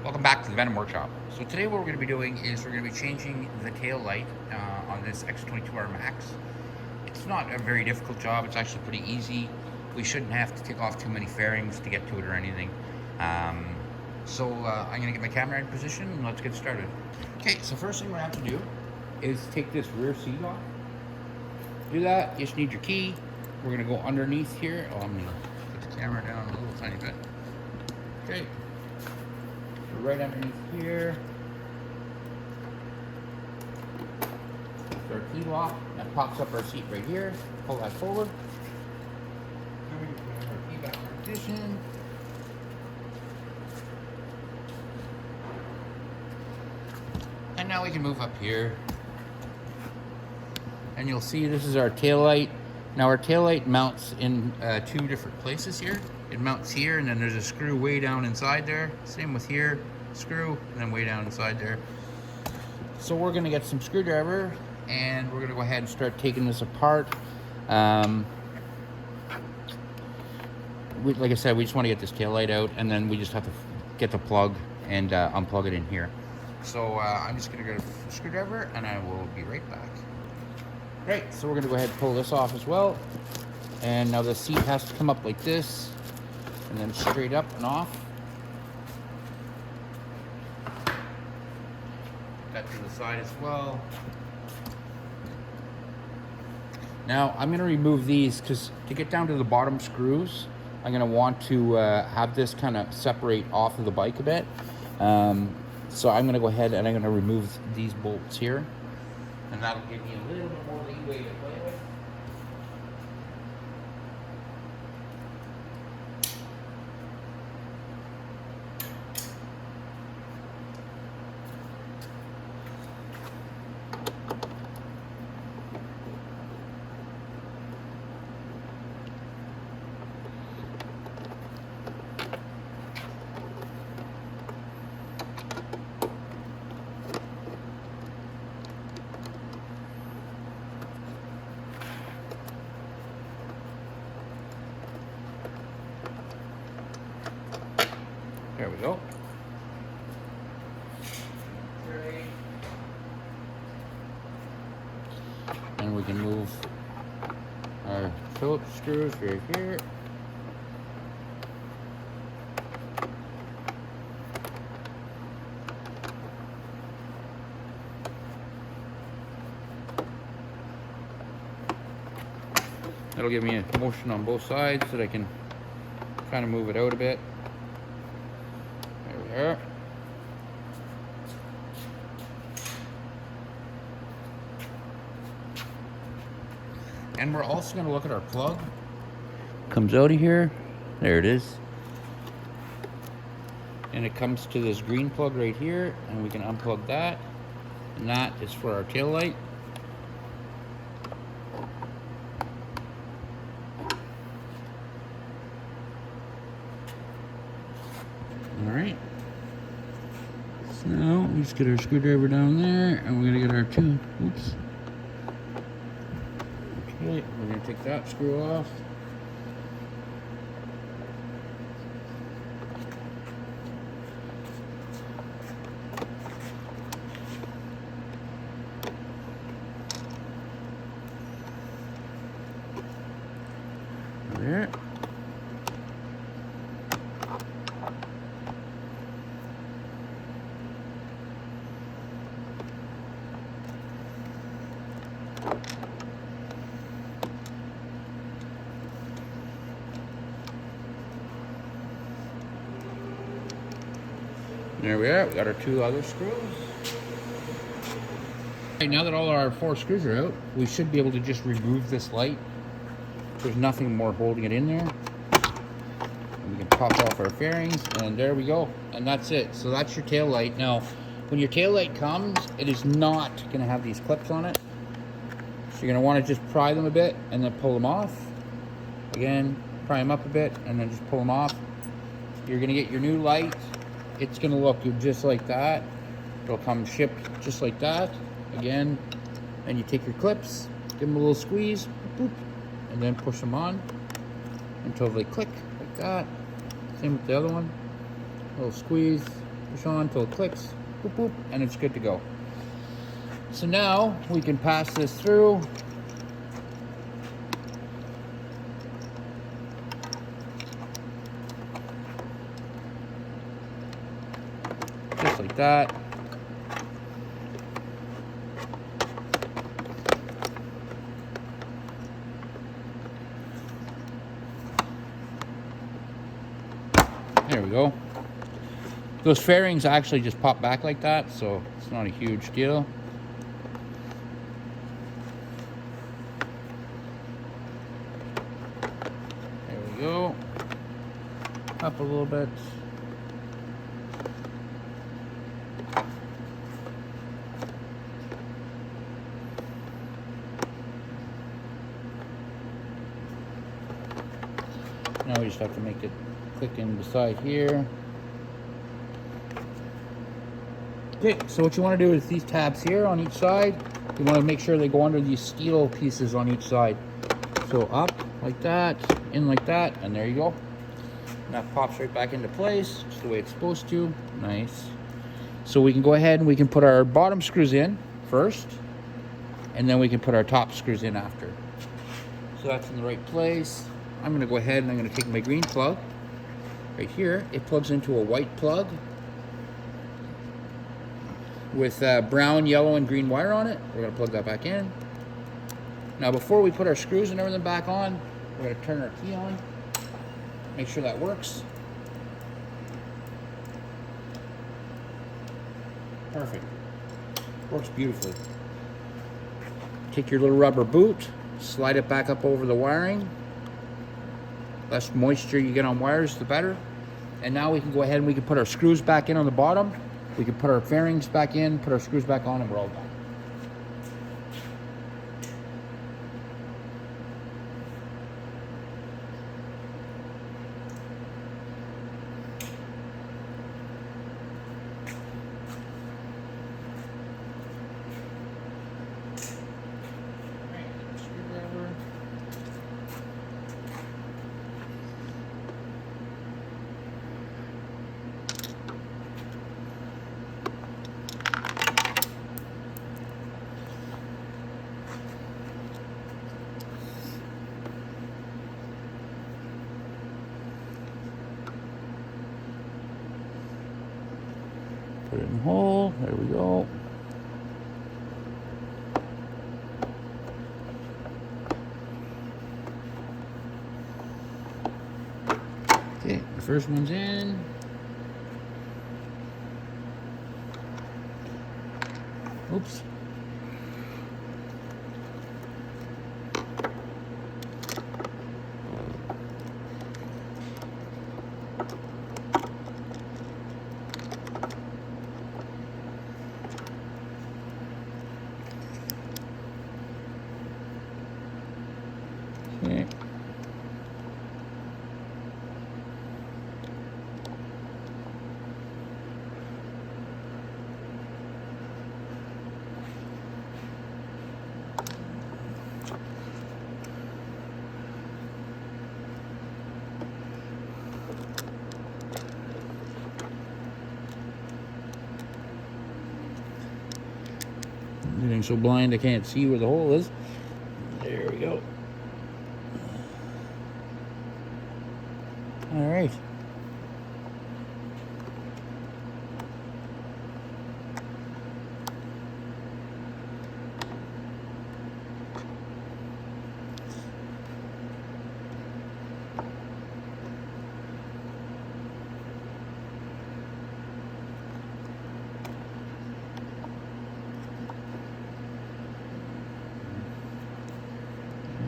Welcome back to the Venom Workshop. So today what we're going to be doing is we're going to be changing the tail light on this X22R MAX. It's not a very difficult job, it's actually pretty easy. We shouldn't have to take off too many fairings to get to it or anything. I'm going to get my camera in position and let's get started. Okay, so first thing we have to do is take this rear seat off. To do that, you just need your key. We're going to go underneath here. Oh, I'm going to put the camera down a little tiny bit. Okay. Right underneath here. Our key lock. That pops up our seat right here. Pull that forward. Then we can put our key back in position. And now we can move up here. And you'll see this is our tail light. Now our tail light mounts in two different places here. It mounts here, and then there's a screw way down inside there. Same with here, screw, and then way down inside there. So we're gonna get some screwdriver, and we're gonna go ahead and start taking this apart. Like I said, we just want to get this tail light out, and then we just have to get the plug and unplug it in here. So I'm just gonna get a screwdriver, and I will be right back. Great, so we're gonna go ahead and pull this off as well. And now the seat has to come up like this, and then straight up and off. Put that to the side as well. Now I'm gonna remove these because to get down to the bottom screws, I'm gonna want to have this kind of separate off of the bike a bit. So I'm gonna go ahead and I'm gonna remove these bolts here. And that'll give me a little bit more leeway to play with. There we go. And we can move our Phillips screws right here. That'll give me a motion on both sides so that I can kind of move it out a bit. There we are. And we're also going to look at our plug. Comes out of here. There it is. And it comes to this green plug right here, and we can unplug that. And that is for our tail light. Alright. So now we just get our screwdriver down there, and we're going to get our two. Oops. Okay, we're going to take that screw off. There. There we are. We got our two other screws. Okay, now that all our four screws are out, we should be able to just remove this light. There's nothing more holding it in there. And we can pop off our fairings, and there we go. And that's it. So that's your tail light. Now, when your tail light comes, it is not going to have these clips on it. So you're going to want to just pry them a bit and then pull them off. Again, pry them up a bit and then just pull them off. You're going to get your new light. It's going to look just like that. It'll come shipped just like that. Again, and you take your clips, give them a little squeeze, boop, and then push them on until they click like that. Same with the other one. A little squeeze, push on until it clicks, boop, boop, and it's good to go. So now we can pass this through. Just like that. There we go. Those fairings actually just pop back like that, so it's not a huge deal. There we go. Up a little bit. Now we just have to make it click in beside here. Okay, so what you want to do is these tabs here on each side, you want to make sure they go under these steel pieces on each side. So up like that, in like that, and there you go. And that pops right back into place, just the way it's supposed to. Nice. So we can go ahead and we can put our bottom screws in first, and then we can put our top screws in after. So that's in the right place. I'm going to go ahead and I'm going to take my green plug right here. It plugs into a white plug with brown, yellow, and green wire on it. We're going to plug that back in. Now before we put our screws and everything back on, we're going to turn our key on. Make sure that works. Perfect. Works beautifully. Take your little rubber boot, slide it back up over the wiring. Less moisture you get on wires, the better. And now we can go ahead and we can put our screws back in on the bottom. We can put our fairings back in, put our screws back on, and we're all done. Put it in the hole. There we go. Okay, the first one's in. Oops. Okay. I'm getting so blind I can't see where the hole is. There we go. All right.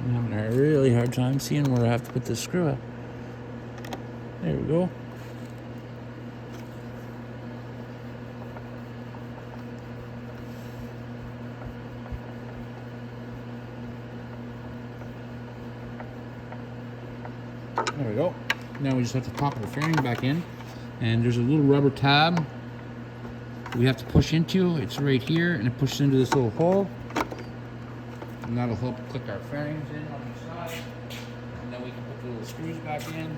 I'm having a really hard time seeing where I have to put this screw up. There we go. There we go. Now we just have to pop the fairing back in, and there's a little rubber tab we have to push into. It's right here, and it pushes into this little hole, and that'll help click our fairings in on each side, and then we can put the little screws back in.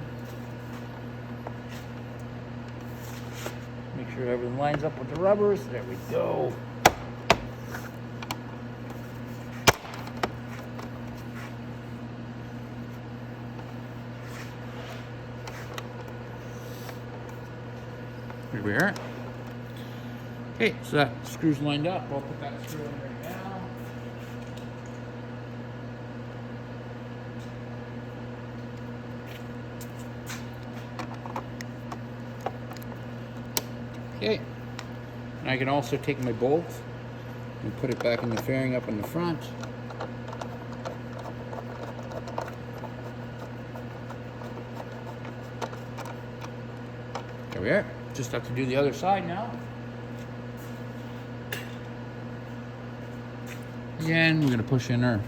Make sure everything lines up with the rubbers. There we go. Here we are. Okay, so that screw's lined up. I'll put that screw in right now. Okay, and I can also take my bolt and put it back in the fairing up in the front. There we are. Just have to do the other side now. Again, we're going to push in our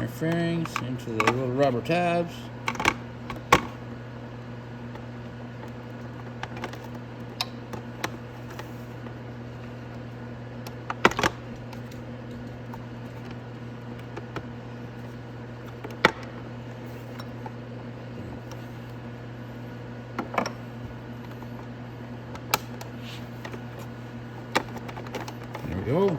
fairings into the little rubber tabs. There we go.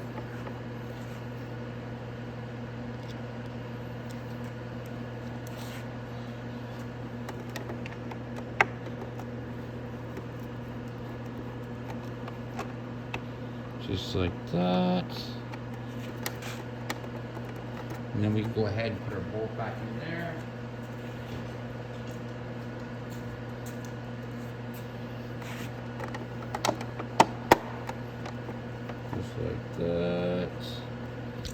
Just like that. And then we can go ahead and put our bolt back in there. Just like that. So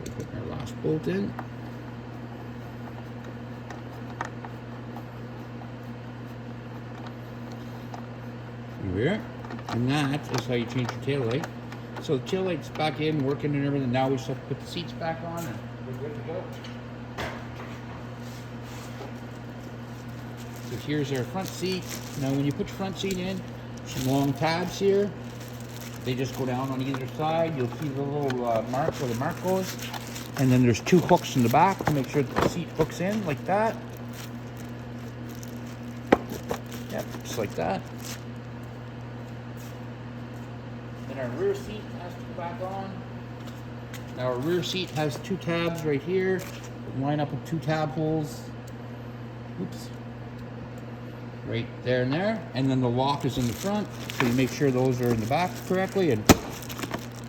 we put our last bolt in. Here we are. And that is how you change your tail light. So the tail light's back in, working and everything. Now we just have to put the seats back on and we're good to go. So here's our front seat. Now when you put your front seat in, some long tabs here. They just go down on either side. You'll see the little mark where the mark goes. And then there's two hooks in the back to make sure that the seat hooks in like that. Yep, just like that. Then our rear seat has to go back on. Now our rear seat has two tabs right here. Line up with two tab holes. Oops. Right there and there. And then the lock is in the front. So you make sure those are in the back correctly. And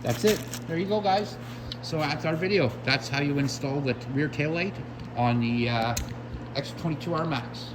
that's it. There you go, guys. So that's our video. That's how you install the rear taillight on the X22R MAX.